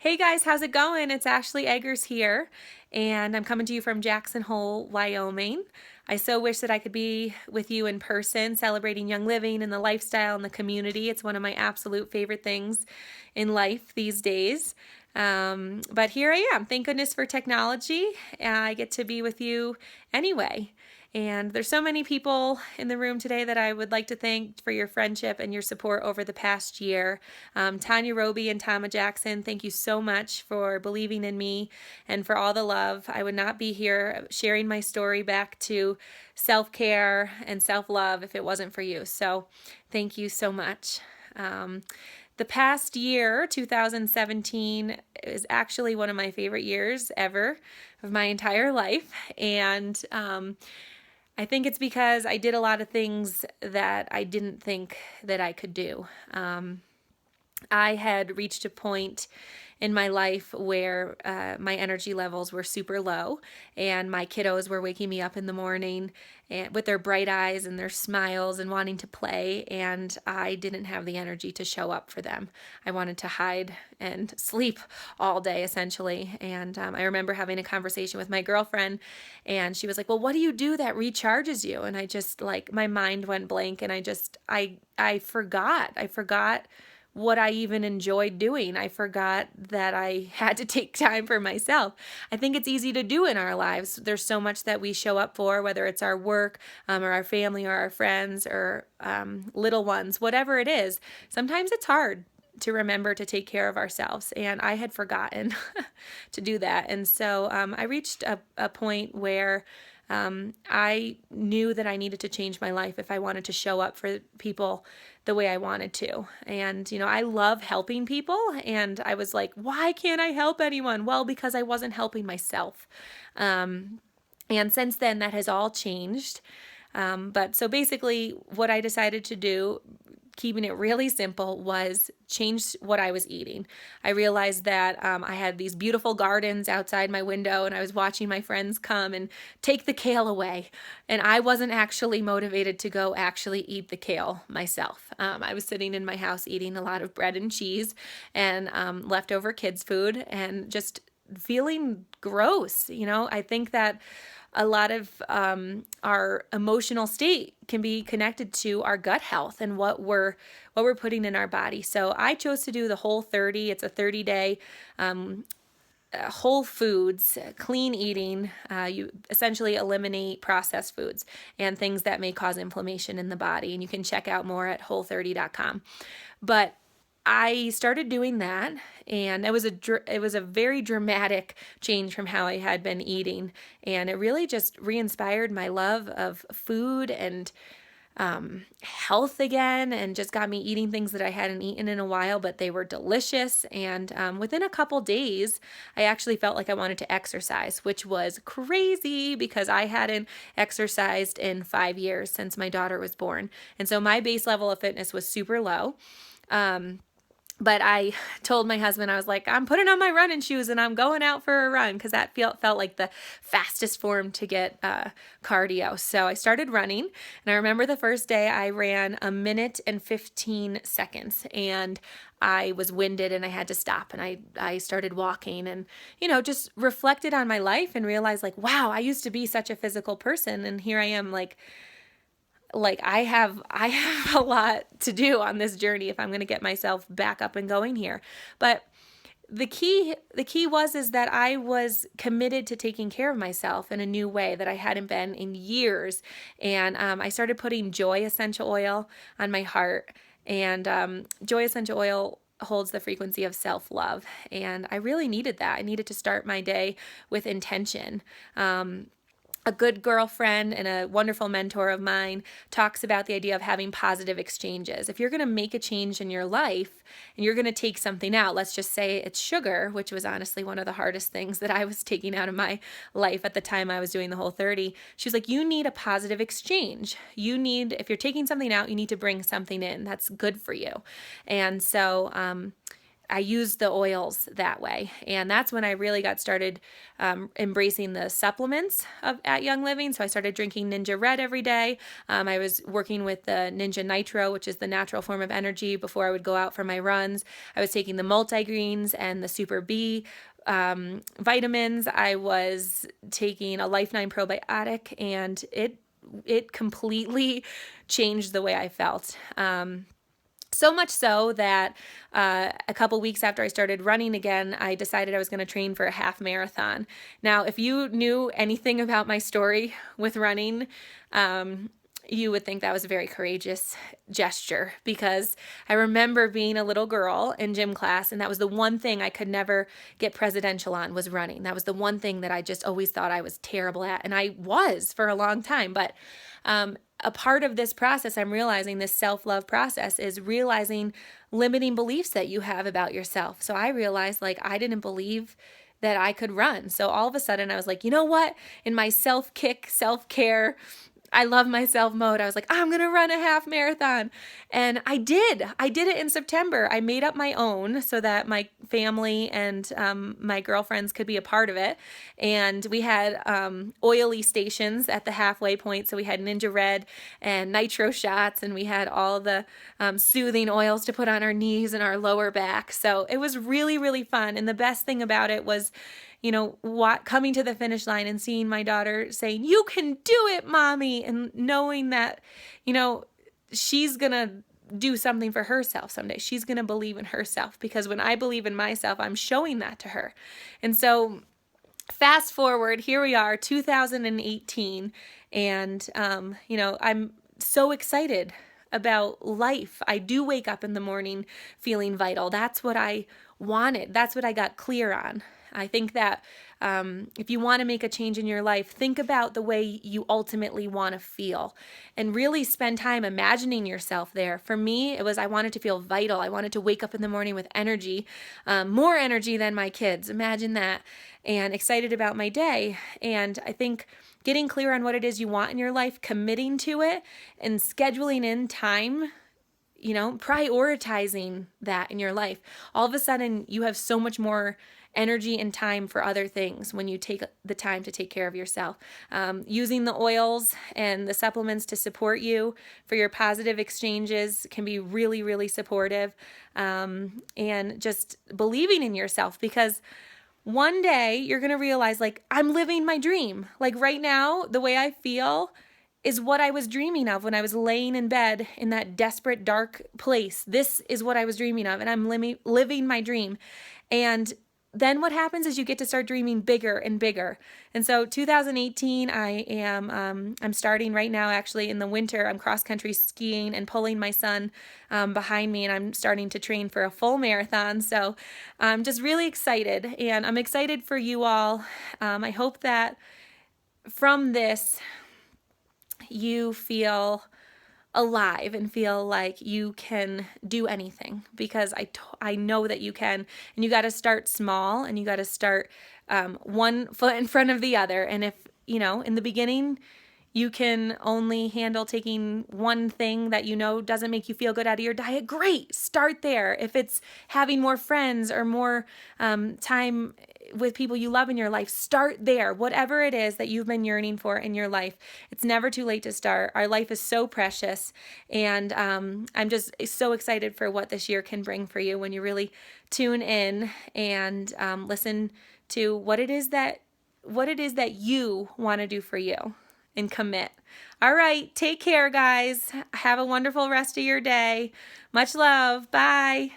Hey guys, how's it going? It's Ashley Eggers here, and I'm coming to you from Jackson Hole, Wyoming. I so wish that I could be with you in person, celebrating young living and the lifestyle and the community. It's one of my absolute favorite things in life these days. But here I am. Thank goodness for technology. I get to be with you anyway. And there's so many people in the room today that I would like to thank for your friendship and your support over the past year. Tanya Roby and Tama Jackson, thank you so much for believing in me and for all the love. I would not be here sharing my story back to self-care and self-love if it wasn't for you. So thank you so much. The past year, 2017, is actually one of my favorite years ever of my entire life. And I think it's because I did a lot of things that I didn't think that I could do. I had reached a point in my life where my energy levels were super low, and my kiddos were waking me up in the morning with their bright eyes and their smiles and wanting to play, and I didn't have the energy to show up for them. I wanted to hide and sleep all day, essentially. And I remember having a conversation with my girlfriend, and she was like, well, what do you do that recharges you? And I just, like, my mind went blank, and I forgot what I even enjoyed doing. I forgot that I had to take time for myself. I think it's easy to do in our lives. There's so much that we show up for, whether it's our work or our family or our friends or little ones, whatever it is. Sometimes it's hard to remember to take care of ourselves, and I had forgotten to do that. And so I reached a point where I knew that I needed to change my life if I wanted to show up for people the way I wanted to. And, I love helping people. And I was like, why can't I help anyone? Well, because I wasn't helping myself. And since then, that has all changed. But so basically, what I decided to do, keeping it really simple, was change what I was eating. I realized that I had these beautiful gardens outside my window, and I was watching my friends come and take the kale away, and I wasn't actually motivated to go actually eat the kale myself. I was sitting in my house eating a lot of bread and cheese and leftover kids' food and just feeling gross. I think that a lot of our emotional state can be connected to our gut health and what we're putting in our body. So I chose to do the Whole30. It's a 30-day whole foods, clean eating. You essentially eliminate processed foods and things that may cause inflammation in the body. And you can check out more at whole30.com. But I started doing that, and it was a very dramatic change from how I had been eating, and it really just re-inspired my love of food and health again, and just got me eating things that I hadn't eaten in a while, but they were delicious. And within a couple days, I actually felt like I wanted to exercise, which was crazy because I hadn't exercised in 5 years since my daughter was born, and so my base level of fitness was super low. But I told my husband, I was like, I'm putting on my running shoes and I'm going out for a run, because that felt like the fastest form to get cardio. So I started running, and I remember the first day I ran 1 minute and 15 seconds, and I was winded and I had to stop, and I started walking and, just reflected on my life and realized, like, wow, I used to be such a physical person, and here I am, like I have a lot to do on this journey if I'm going to get myself back up and going here. But the key is that I was committed to taking care of myself in a new way that I hadn't been in years. And I started putting Joy essential oil on my heart. And Joy essential oil holds the frequency of self-love. And I really needed that. I needed to start my day with intention. A good girlfriend and a wonderful mentor of mine talks about the idea of having positive exchanges. If you're going to make a change in your life and you're going to take something out, let's just say it's sugar, which was honestly one of the hardest things that I was taking out of my life at the time I was doing the Whole30. She was like, you need a positive exchange. If you're taking something out, you need to bring something in that's good for you. And so I used the oils that way. And that's when I really got started embracing the supplements at Young Living. So I started drinking Ninja Red every day. I was working with the Ninja Nitro, which is the natural form of energy, before I would go out for my runs. I was taking the multigreens and the Super B vitamins. I was taking a Life9 probiotic, and it completely changed the way I felt. So much so that a couple weeks after I started running again, I decided I was going to train for a half marathon. Now, if you knew anything about my story with running, you would think that was a very courageous gesture, because I remember being a little girl in gym class, and that was the one thing I could never get presidential on, was running. That was the one thing that I just always thought I was terrible at, and I was for a long time. But a part of this process, I'm realizing, this self-love process, is realizing limiting beliefs that you have about yourself. So I realized, like, I didn't believe that I could run. So all of a sudden I was like, you know what? In my self-kick, self-care, I love myself mode, I was like, I'm going to run a half marathon. And I did. I did it in September. I made up my own so that my family and my girlfriends could be a part of it. And we had oily stations at the halfway point. So we had Ninja Red and Nitro shots, and we had all the soothing oils to put on our knees and our lower back. So it was really, really fun. And the best thing about it was, coming to the finish line and seeing my daughter saying, "You can do it, Mommy," and knowing that, she's going to do something for herself someday. She's going to believe in herself, because when I believe in myself, I'm showing that to her. And so fast forward, here we are, 2018, and, I'm so excited about life. I do wake up in the morning feeling vital. That's what I wanted. That's what I got clear on. I think that if you want to make a change in your life, think about the way you ultimately want to feel, and really spend time imagining yourself there. For me, it was, I wanted to feel vital. I wanted to wake up in the morning with energy, more energy than my kids. Imagine that. And excited about my day. And I think getting clear on what it is you want in your life, committing to it, and scheduling in time, prioritizing that in your life. All of a sudden, you have so much more energy and time for other things when you take the time to take care of yourself. Using the oils and the supplements to support you for your positive exchanges can be really, really supportive. And just believing in yourself, because one day you're going to realize, like, I'm living my dream. Like right now, the way I feel is what I was dreaming of when I was laying in bed in that desperate, dark place. This is what I was dreaming of, and I'm living my dream. And then what happens is you get to start dreaming bigger and bigger. And so 2018, I'm starting right now, actually, in the winter. I'm cross-country skiing and pulling my son behind me, and I'm starting to train for a full marathon. So I'm just really excited, and I'm excited for you all. I hope that from this, you feel alive and feel like you can do anything, because I know that you can. And you got to start small, and you got to start one foot in front of the other. And if, in the beginning, you can only handle taking one thing that doesn't make you feel good out of your diet, great, start there. If it's having more friends or more time with people you love in your life, start there. Whatever it is that you've been yearning for in your life, it's never too late to start. Our life is so precious, and I'm just so excited for what this year can bring for you when you really tune in and listen to what it is that you want to do for you, and commit. All right, take care, guys. Have a wonderful rest of your day. Much love. Bye.